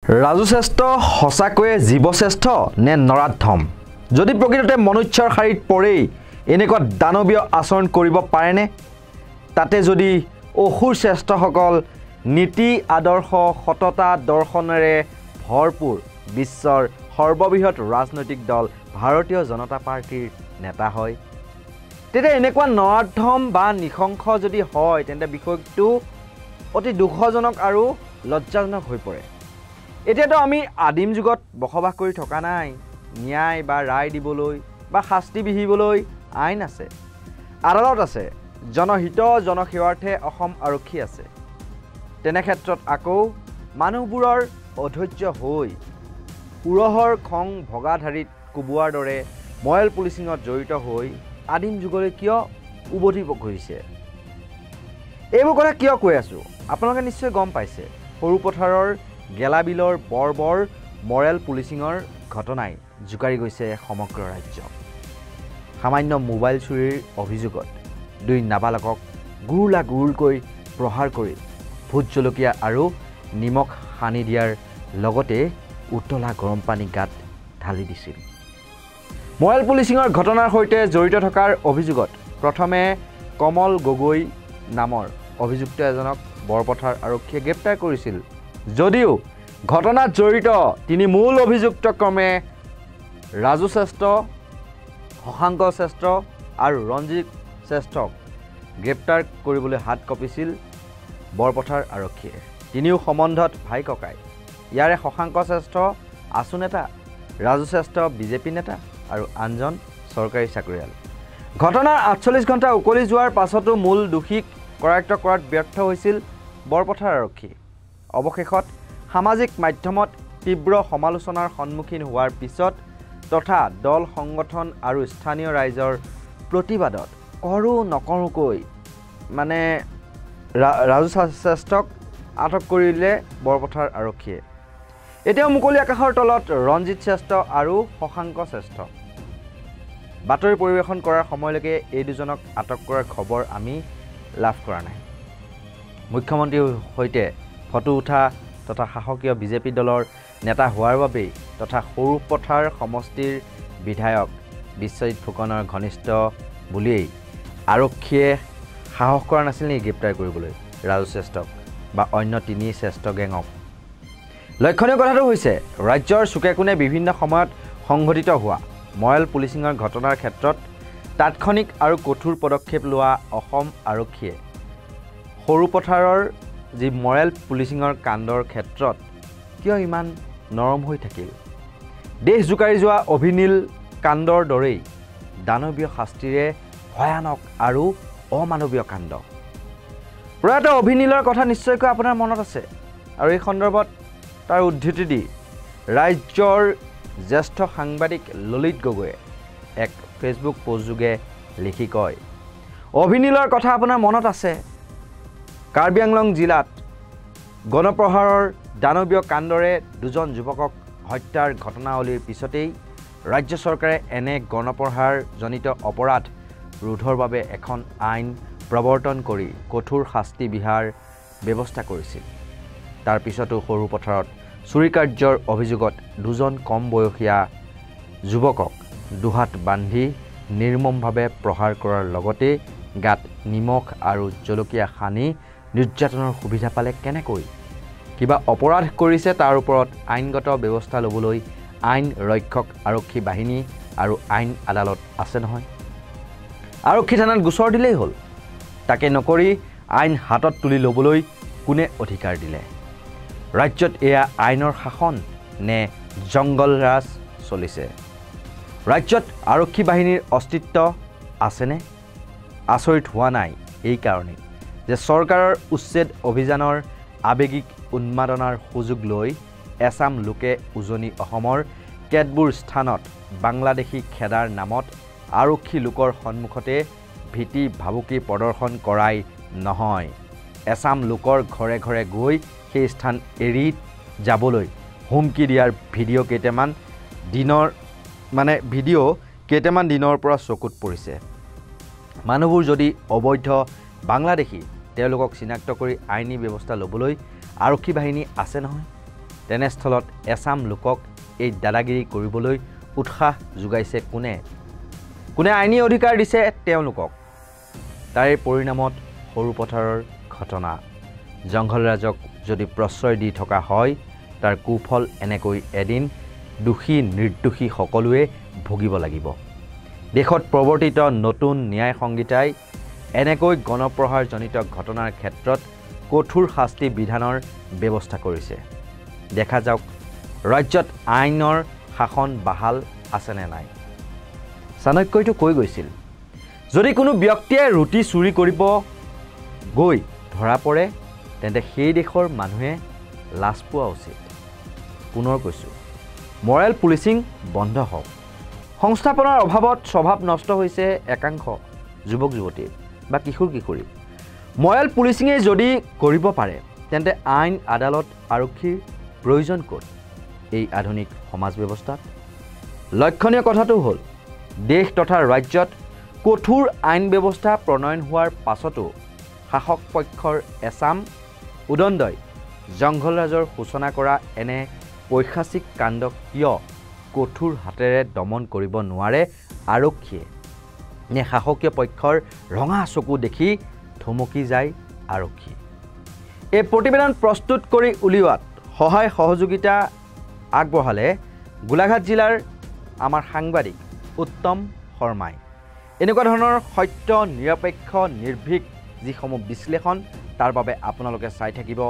ৰাজুশ্ৰেষ্ঠ সঁচাকৈয়ে জীৱশ্ৰেষ্ঠ নে নৰাধম? যদি প্ৰকৃততে মনুষ্যৰ শাৰীত পৰেই এনেকুৱা দানৱীয় আচৰণ কৰিব পাৰেনে? তাতে যদি অসুৰ শ্ৰেষ্ঠসকল নীতি আদৰ্শ সততা দৰ্শনেৰে ভৰপূৰ বিশ্বৰ সৰ্ববৃহৎ ৰাজনৈতিক দল ভাৰতীয় জনতা পাৰ্টিৰ নেতা হয়, তেতিয়া এনেকুৱা নৰাধম বা নৃশংস যদি হয় তেন্তে বিষয়টো অতি দুখজনক আৰু লজ্জাজনক হৈ পৰে। এতিয়াতো আমি আদিম যুগত বসবাস কৰি থকা নাই। ন্যায় বা ৰায় দিবলৈ বা শাস্তি বিহিবলৈ আইন আছে, আদালত আছে, জনহিত জনসেৱাৰ্থে অসম আৰক্ষী আছে। তেনে ক্ষেত্ৰত আকৌ মানুহবোৰৰ অধৈৰ্য হৈ উৰহৰ খং ভগাধাৰিত কোবোৱাৰ দৰে মৰেল পুলিচিঙত জড়িত হৈ আদিম যুগলৈ কিয় উভতিব খুজিছে? এইবোৰ কথা কিয় কৈ আছোঁ আপোনালোকে নিশ্চয় গম পাইছে। সৰু পথাৰৰ গেলাবিলৰ বৰ মৰেল পুলিচিঙৰ ঘটনাই জোকাৰি গৈছে সমগ্ৰ ৰাজ্য। সামান্য মোবাইল চুৰিৰ অভিযোগত দুই নাবালকক গুৰকৈ প্ৰহাৰ কৰি ভোট জলকীয়া আৰু নিমখ সানি দিয়াৰ লগতে উতলা গৰম পানী গাত ঢালি দিছিল। মৰেল পুলিচিঙৰ ঘটনাৰ সৈতে জড়িত থকাৰ অভিযোগত প্ৰথমে কমল গগৈ নামৰ অভিযুক্ত এজনক বৰপথাৰ আৰক্ষীয়ে গ্ৰেপ্তাৰ কৰিছিল। যদিও ঘটনাত জড়িত তিনি মূল অভিযুক্ত ক্ৰমে ৰাজু শ্ৰেষ্ঠ, শশাংক শ্ৰেষ্ঠ আৰু ৰঞ্জিত শ্ৰেষ্ঠক গ্ৰেপ্তাৰ কৰিবলৈ হাত কঁপিছিল বৰপথাৰ আৰক্ষীয়ে। তিনিও সম্বন্ধত ভাই ককাই। ইয়াৰে শশাংক শ্ৰেষ্ঠ আছু নেতা, ৰাজু শ্ৰেষ্ঠ বিজেপি নেতা আৰু আনজন চৰকাৰী চাকৰিয়াল। ঘটনাৰ ৪৮ ঘণ্টা উকলি যোৱাৰ পাছতো মূল দোষীক কৰায়ত্ব কৰাত ব্যৰ্থ হৈছিল বৰপথাৰ আৰক্ষী। অৱশেষত সামাজিক মাধ্যমত তীব্ৰ সমালোচনাৰ সন্মুখীন হোৱাৰ পিছত তথা দল সংগঠন আৰু স্থানীয় ৰাইজৰ প্ৰতিবাদত নকৰোঁকৈ ৰাজু শ্ৰেষ্ঠক আটক কৰিলে বৰপথাৰ আৰক্ষীয়ে। এতিয়াও মুকলি আকাশৰ তলত ৰঞ্জিত শ্ৰেষ্ঠ আৰু শশাংক শ্ৰেষ্ঠ। বাতৰি পৰিৱেশন কৰাৰ সময়লৈকে এই দুজনক আটক কৰাৰ খবৰ আমি লাভ কৰা নাই। মুখ্যমন্ত্ৰীৰ সৈতে ফটো উঠা তথা শাসকীয় বিজেপি দলৰ নেতা হোৱাৰ বাবেই তথা সৰুপথাৰ সমষ্টিৰ বিধায়ক বিশ্বজিৎ ফুকনৰ ঘনিষ্ঠ বুলিয়েই আৰক্ষীয়ে সাহস কৰা নাছিল নেকি গ্ৰেপ্তাৰ কৰিবলৈ ৰাজু শ্ৰেষ্ঠক বা অন্য তিনি শ্ৰেষ্ঠ গেঙক? লক্ষণীয় কথাটো হৈছে ৰাজ্যৰ চুকে কোণে বিভিন্ন সময়ত সংঘটিত হোৱা মৰেল পুলিচিঙৰ ঘটনাৰ ক্ষেত্ৰত তাৎক্ষণিক আৰু কঠোৰ পদক্ষেপ লোৱা অসম আৰক্ষীয়ে সৰুপথাৰৰ যি মৰেল পুলিচিঙৰ কাণ্ডৰ ক্ষেত্ৰত কিয় ইমান নৰম হৈ থাকিল? দেশ জোকাৰি যোৱা অভিনীল কাণ্ডৰ দৰেই দানৱীয় শাস্তিৰে ভয়ানক আৰু অমানৱীয় কাণ্ড। প্ৰয়াত অভিনীলৰ কথা নিশ্চয়কৈ আপোনাৰ মনত আছে আৰু এই সন্দৰ্ভত তাৰ উদ্ধৃতি দি ৰাজ্যৰ জ্যেষ্ঠ সাংবাদিক ললিত গগৈয়ে এক ফেচবুক পোষ্টযোগে লিখি কয়, অভিনীলৰ কথা আপোনাৰ মনত আছে? কাৰ্বি আংলং জিলাত গণপ্ৰহাৰৰ দানৱীয় কাণ্ডৰে দুজন যুৱকক হত্যাৰ ঘটনাৱলীৰ পিছতেই ৰাজ্য চৰকাৰে এনে গণপ্ৰহাৰজনিত অপৰাধ ৰোধৰ বাবে এখন আইন প্ৰৱৰ্তন কৰি কঠোৰ শাস্তি বিহাৰ ব্যৱস্থা কৰিছিল। তাৰ পিছতো সৰুপথাৰত চুৰি কাৰ্যৰ অভিযোগত দুজন কম বয়সীয়া যুৱকক দুহাত বান্ধি নিৰ্মমভাৱে প্ৰহাৰ কৰাৰ লগতে গাত নিমখ আৰু জলকীয়া সানি নিৰ্যাতনৰ সুবিধা পালে কেনেকৈ? কিবা অপৰাধ কৰিছে তাৰ ওপৰত আইনগত ব্যৱস্থা ল'বলৈ আইন ৰক্ষক আৰক্ষী বাহিনী আৰু আইন আদালত আছে নহয়। আৰক্ষী থানাত গোচৰ দিলেই হ'ল। তাকে নকৰি আইন হাতত তুলি ল'বলৈ কোনে অধিকাৰ দিলে? ৰাজ্যত এয়া আইনৰ শাসন নে জংগল ৰাজ চলিছে? ৰাজ্যত আৰক্ষী বাহিনীৰ অস্তিত্ব আছেনে? আচৰিত হোৱা নাই এইকাৰণেই যে চৰকাৰৰ উচ্ছেদ অভিযানৰ আৱেগিক উন্মাদনাৰ সুযোগ লৈ এছাম লোকে উজনি অসমৰ কেতবোৰ স্থানত বাংলাদেশী খেদাৰ নামত আৰক্ষী লোকৰ সন্মুখতে ভীতি ভাবুকি প্ৰদৰ্শন কৰাই নহয়, এছাম লোকৰ ঘৰে ঘৰে গৈ সেই স্থান এৰি যাবলৈ হুমকি দিয়াৰ ভিডিঅ' কেইটামান দিনৰ পৰা চকুত পৰিছে। মানুহবোৰ যদি অবৈধ বাংলাদেশী তেওঁলোকক চিনাক্ত কৰি আইনী ব্যৱস্থা ল'বলৈ আৰক্ষী বাহিনী আছে নহয়। তেনেস্থলত এছাম লোকক এই দাদাগিৰি কৰিবলৈ উৎসাহ যোগাইছে কোনে কোনে আইনী অধিকাৰ দিছে তেওঁলোকক তাৰে পৰিণামত সৰু পথাৰৰ ঘটনা জংঘলৰাজক যদি প্ৰশ্ৰয় দি থকা হয় তাৰ কুফল এনেকৈ এদিন দোষী নিৰ্দোষী সকলোৱে ভুগিব লাগিব দেশত প্ৰৱৰ্তিত নতুন ন্যায় সংহিতাই এনেকৈ গণপ্ৰহাৰজনিত ঘটনাৰ ক্ষেত্ৰত কঠোৰ শাস্তি বিধানৰ ব্যৱস্থা কৰিছে দেখা যাওক ৰাজ্যত আইনৰ শাসন বাহাল আছে নে নাই চাণক্যইতো কৈ গৈছিল যদি কোনো ব্যক্তিয়ে ৰুটি চুৰি কৰিব গৈ ধৰা পৰে তেন্তে সেই দেশৰ মানুহে লাজ পোৱা উচিত পুনৰ কৈছোঁ মৰেল পুলিচিং বন্ধ হওক সংস্থাপনৰ অভাৱত স্বভাৱ নষ্ট হৈছে একাংশ যুৱক যুৱতীৰ বা কিশোৰ কিশোৰী মৰেল পুলিচিঙে যদি কৰিব পাৰে তেন্তে আইন আদালত আৰক্ষীৰ প্ৰয়োজন ক'ত এই আধুনিক সমাজ ব্যৱস্থাত লক্ষণীয় কথাটো হ'ল দেশ তথা ৰাজ্যত কঠোৰ আইন ব্যৱস্থা প্ৰণয়ন হোৱাৰ পাছতো শাসক পক্ষৰ এছাম উদণ্ডই জংঘলৰাজৰ সূচনা কৰা এনে পৈশাচিক কাণ্ড কিয় কঠোৰ হাতেৰে দমন কৰিব নোৱাৰে আৰক্ষীয়ে নে শাসকীয় পক্ষৰ ৰঙা চকু দেখি থমকি যায় আৰক্ষী এই প্ৰতিবেদন প্ৰস্তুত কৰি উলিওৱাত সহায় সহযোগিতা আগবঢ়ালে গোলাঘাট জিলাৰ আমাৰ সাংবাদিক উত্তম শৰ্মাই এনেকুৱা ধৰণৰ সত্য নিৰপেক্ষ নিৰ্ভীক যিসমূহ বিশ্লেষণ তাৰ বাবে আপোনালোকে চাই থাকিব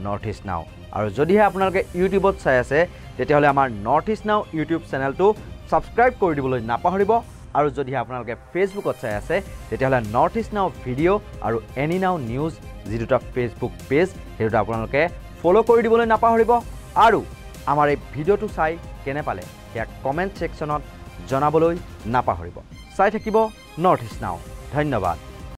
নৰ্থ ইষ্ট নাও আৰু যদিহে আপোনালোকে ইউটিউবত চাই আছে তেতিয়াহ'লে আমাৰ নৰ্থ ইষ্ট নাও ইউটিউব চেনেলটো ছাবস্ক্ৰাইব কৰি দিবলৈ নাপাহৰিব আৰু যদিহে আপোনালোকে ফেচবুকত চাই আছে তেতিয়াহ'লে নৰ্থ ইষ্ট নাও ভিডিঅ' আৰু এনি নাও নিউজ যি দুটা ফেচবুক পেজ সেই দুটা আপোনালোকে ফ'ল' কৰি দিবলৈ নাপাহৰিব আৰু আমাৰ এই ভিডিঅ'টো চাই কেনে পালে সেয়া কমেণ্ট ছেকশ্যনত জনাবলৈ নাপাহৰিব চাই থাকিব নৰ্থ ইষ্ট নাও ধন্যবাদ